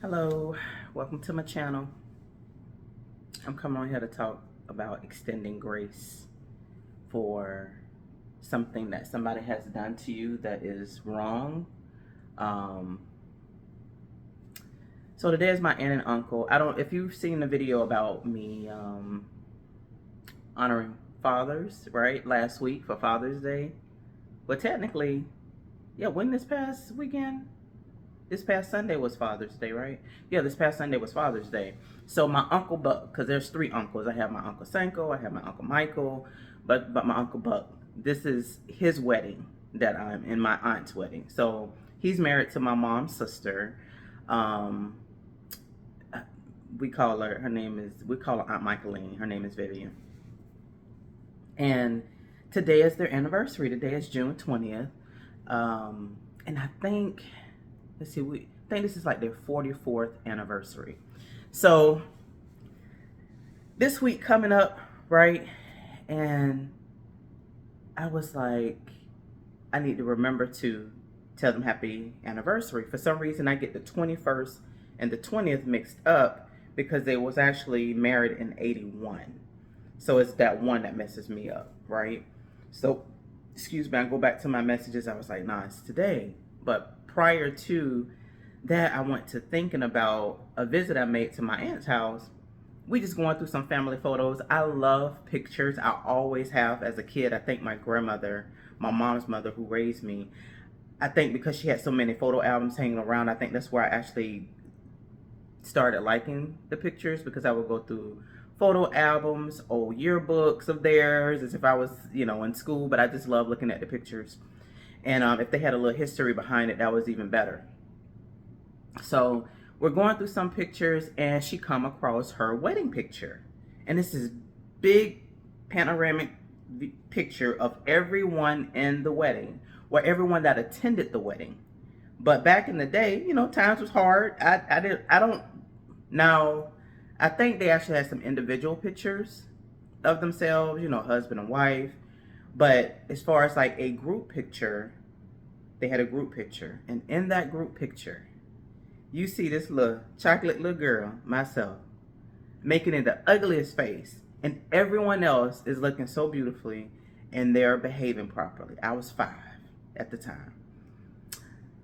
Hello, welcome to my channel. I'm coming on here to talk about extending grace for something that somebody has done to you that is wrong. Um, so today is my aunt and uncle. If you've seen the video about me honoring fathers, right? Last week for Father's Day. Well, technically, yeah, when this past weekend? This past Sunday was Father's Day, right? Yeah, this past Sunday was Father's Day. So my Uncle Buck, because there's three uncles. I have my Uncle Sanko, I have my Uncle Michael, but my Uncle Buck, this is his wedding that I'm in, my aunt's wedding. So he's married to my mom's sister. We call her Aunt Michaeline. Her name is Vivian. And today is their anniversary. Today is June 20th. And I think, let's see, I think this is like their 44th anniversary. So this week coming up, right? And I was like, I need to remember to tell them happy anniversary. For some reason, I get the 21st and the 20th mixed up because they was actually married in 81. So it's that one that messes me up, right? So, excuse me, I go back to my messages. I was like, nah, it's today. But prior to that, I went to thinking about a visit I made to my aunt's house. We just going through some family photos. I love pictures. I always have as a kid. I think my grandmother, my mom's mother who raised me, I think because she had so many photo albums hanging around, I think that's where I actually started liking the pictures, because I would go through photo albums, old yearbooks of theirs, as if I was, in school. But I just love looking at the pictures. And if they had a little history behind it, that was even better. So we're going through some pictures, and she come across her wedding picture. And this is big panoramic picture of everyone in the wedding, or everyone that attended the wedding. But back in the day, times was hard. Now, I think they actually had some individual pictures of themselves, husband and wife. But as far as like a group picture, they had a group picture. And in that group picture, you see this little chocolate little girl, myself, making it the ugliest face. And everyone else is looking so beautifully and they're behaving properly. I was 5 at the time.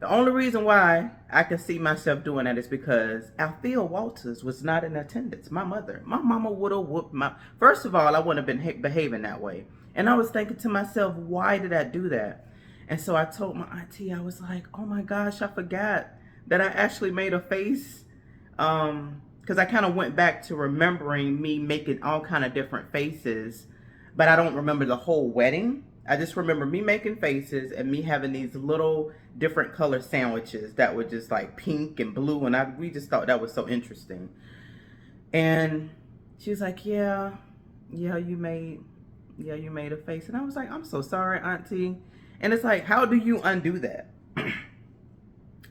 The only reason why I could see myself doing that is because Althea Walters was not in attendance. My mama would have whooped my... First of all, I wouldn't have been behaving that way. And I was thinking to myself, why did I do that? And so I told my auntie, I was like, oh my gosh, I forgot that I actually made a face. Because I kind of went back to remembering me making all kind of different faces. But I don't remember the whole wedding. I just remember me making faces and me having these little different color sandwiches that were just like pink and blue. And we just thought that was so interesting. And she was like, yeah, you made a face. And I was like, I'm so sorry, auntie. And it's like, how do you undo that?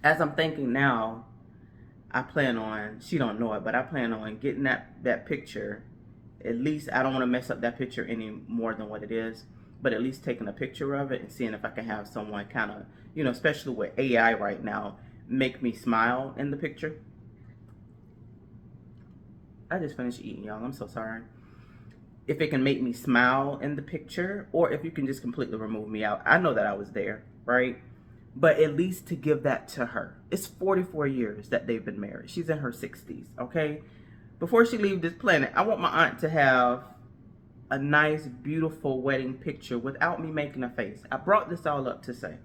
As I'm thinking now, I plan on, she don't know it, but I plan on getting that picture. At least I don't want to mess up that picture any more than what it is. But at least taking a picture of it and seeing if I can have someone kind of, especially with AI right now, make me smile in the picture. I just finished eating, y'all. I'm so sorry. If it can make me smile in the picture, or if you can just completely remove me out. I know that I was there, right? But at least to give that to her. It's 44 years that they've been married. She's in her 60s, okay? Before she leaves this planet, I want my aunt to have a nice, beautiful wedding picture without me making a face. I brought this all up to say,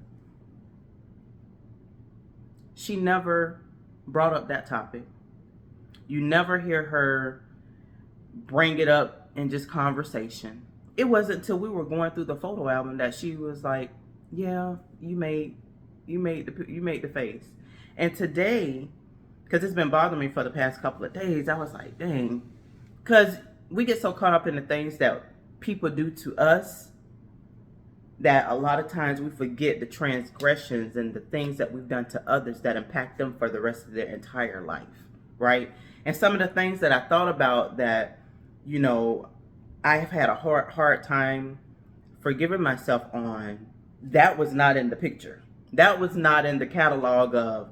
she never brought up that topic. You never hear her bring it up in just conversation. It wasn't until we were going through the photo album that she was like, yeah, you made the face. And today, because it's been bothering me for the past couple of days, I was like, dang, because we get so caught up in the things that people do to us that a lot of times we forget the transgressions and the things that we've done to others that impact them for the rest of their entire life, right? And some of the things that I thought about that, I've had a hard time forgiving myself on, that was not in the picture. That was not in the catalog of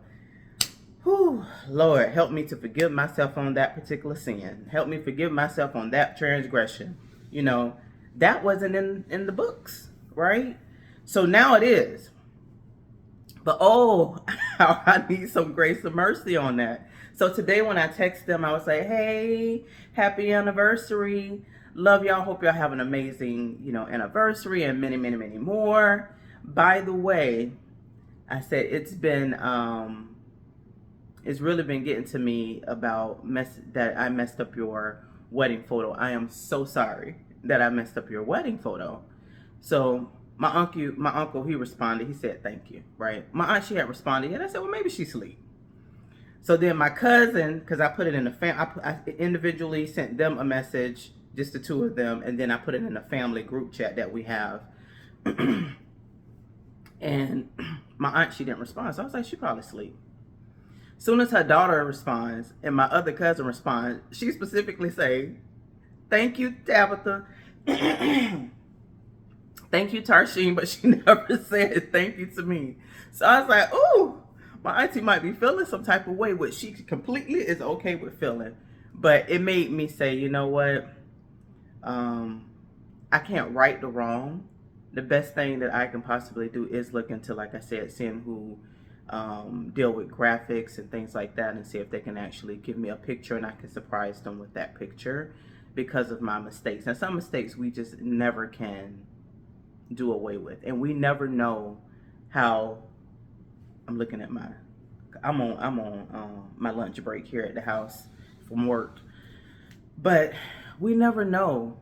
Whew, Lord, help me to forgive myself on that particular sin. Help me forgive myself on that transgression. You know, that wasn't in the books, right? So now it is. But oh, how I need some grace and mercy on that. So today when I text them, I would say, hey, happy anniversary. Love y'all. Hope y'all have an amazing, anniversary and many, many, many more. By the way, I said it's really been getting to me about that I messed up your wedding photo. I am so sorry that I messed up your wedding photo. So my uncle, he responded. He said, thank you, right? My aunt, she had responded, and I said, well, maybe she's asleep. So then my cousin, because I put it in I individually sent them a message, just the two of them, and then I put it in a family group chat that we have. And my aunt, she didn't respond. So I was like, she probably asleep. Soon as her daughter responds and my other cousin responds, she specifically say, thank you, Tabitha. Thank you, Tarsheen, but she never said thank you to me. So I was like, ooh, my auntie might be feeling some type of way, which she completely is okay with feeling. But it made me say, you know what? I can't right the wrong. The best thing that I can possibly do is look into, like I said, seeing who deal with graphics and things like that, and see if they can actually give me a picture and I can surprise them with that picture because of my mistakes. And some mistakes we just never can do away with, and we never know how. I'm on my lunch break here at the house from work, but we never know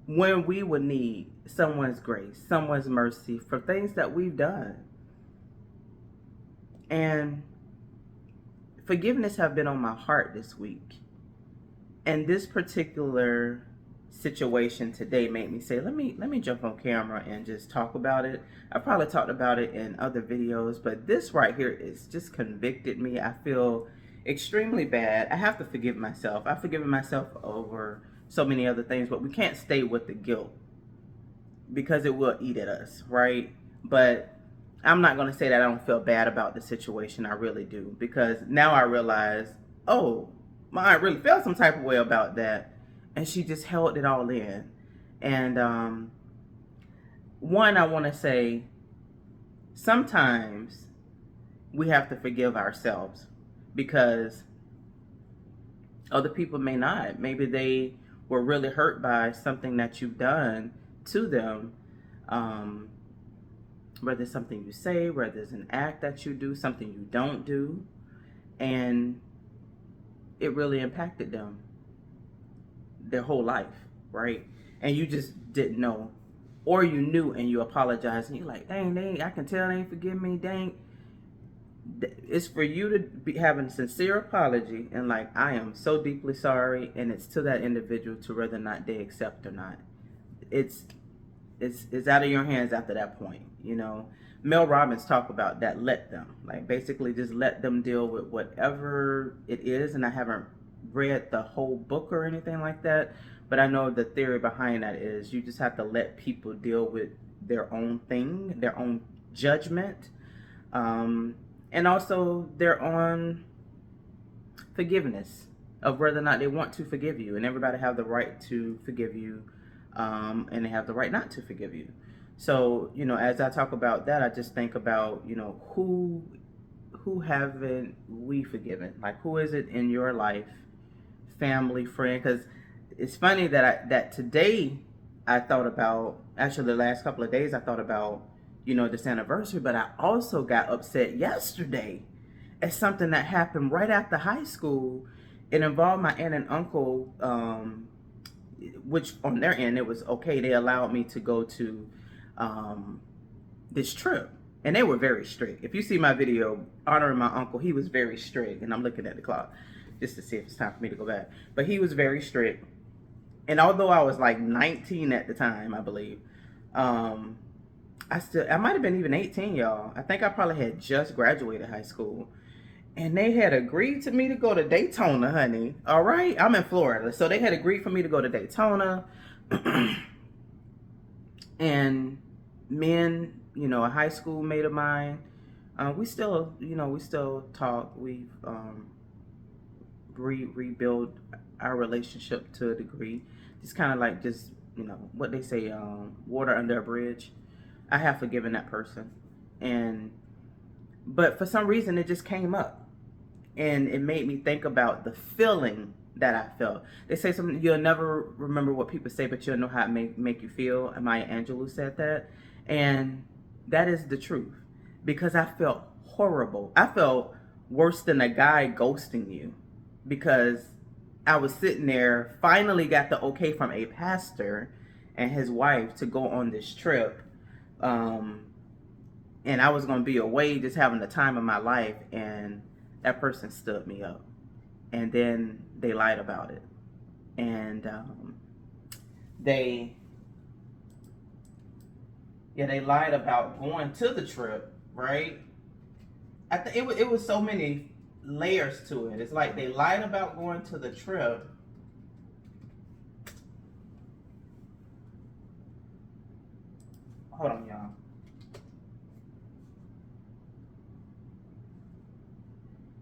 when we would need someone's grace, someone's mercy for things that we've done. And forgiveness have been on my heart this week, and this particular situation today made me say, let me jump on camera and just talk about it. I probably talked about it in other videos, but this right here is just convicted me. I feel extremely bad. I have to forgive myself. I've forgiven myself over so many other things, but we can't stay with the guilt because it will eat at us, right? But I'm not going to say that I don't feel bad about the situation. I really do, because now I realize, oh, my aunt really felt some type of way about that, and she just held it all in. And one, I want to say, sometimes we have to forgive ourselves because other people may not. Maybe they were really hurt by something that you've done to them. Whether it's something you say, whether it's an act that you do, something you don't do, and it really impacted them their whole life, right? And you just didn't know, or you knew and you apologized, and you're like, dang, I can tell they ain't forgive me, dang. It's for you to be having a sincere apology and like, I am so deeply sorry, and it's to that individual to whether or not they accept or not. It's out of your hands after that point, Mel Robbins talk about that, let them, like, basically just let them deal with whatever it is. And I haven't read the whole book or anything like that, but I know the theory behind that is you just have to let people deal with their own thing, their own judgment, and also their own forgiveness of whether or not they want to forgive you. And everybody have the right to forgive you, and they have the right not to forgive you. So, as I talk about that, I just think about, who haven't we forgiven? Like, who is it in your life, family, friend? Because it's funny that today I thought about, actually the last couple of days I thought about, this anniversary, but I also got upset yesterday at something that happened right after high school. It involved my aunt and uncle, which on their end, it was okay. They allowed me to go to this trip, and they were very strict. If you see my video honoring my uncle, he was very strict, and I'm looking at the clock just to see if it's time for me to go back, but he was very strict. And although I was like 19 at the time, I believe, I might have been even 18, y'all. I think I probably had just graduated high school, and they had agreed to me to go to Daytona, honey. All right, I'm in Florida, so they had agreed for me to go to Daytona. And men, a high school mate of mine, We still, we still talk. We've rebuild our relationship to a degree. It's kind of like just, what they say, water under a bridge. I have forgiven that person, and but for some reason it just came up, and it made me think about the feeling that I felt. They say something, you'll never remember what people say, but you'll know how it make you feel. And Maya Angelou said that, and that is the truth, because I felt horrible. I felt worse than a guy ghosting you, because I was sitting there, finally got the okay from a pastor and his wife to go on this trip. And I was going to be away just having the time of my life, and that person stood me up. And then they lied about it. And they lied about going to the trip, right? I think it was so many layers to it. It's like they lied about going to the trip. Hold on, y'all.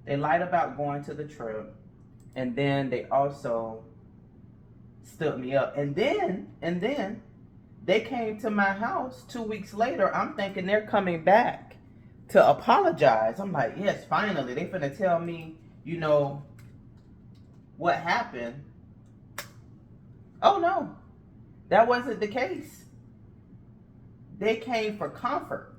They lied about going to the trip, and then they also stood me up. And then they came to my house 2 weeks later. I'm thinking they're coming back to apologize. I'm like, yes, finally. They finna tell me, what happened. Oh no, that wasn't the case. They came for comfort.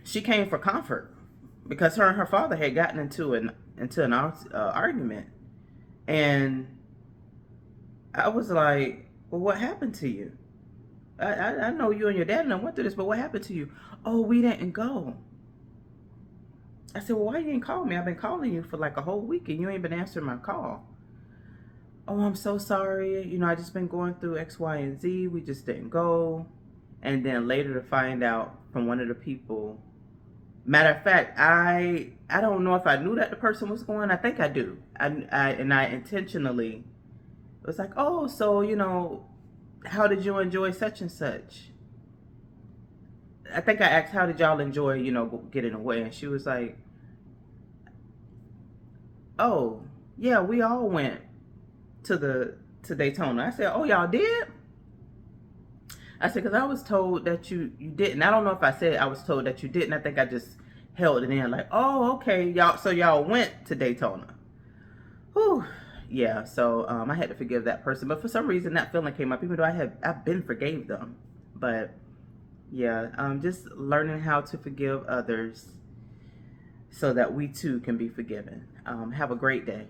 She came for comfort because her and her father had gotten into an argument, and I was like, well, what happened to you? I know you and your dad and I went through this, but what happened to you? Oh, we didn't go. I said, well, why you ain't call me? I've been calling you for like a whole week and you ain't been answering my call. Oh, I'm so sorry. I just been going through X, Y, and Z. We just didn't go. And then later to find out from one of the people. Matter of fact, I don't know if I knew that the person was going. I think I do. I intentionally was like, oh, so how did you enjoy such and such? I think I asked, how did y'all enjoy, getting away? And she was like, oh, yeah, we all went to Daytona. I said, oh, y'all did? I said, because I was told that you didn't. I don't know if I said I was told that you didn't. I think I just held it in like, oh, okay, y'all went to Daytona. Whew. Yeah, so I had to forgive that person. But for some reason, that feeling came up, even though I've been forgave them. But yeah, just learning how to forgive others so that we too can be forgiven. Have a great day.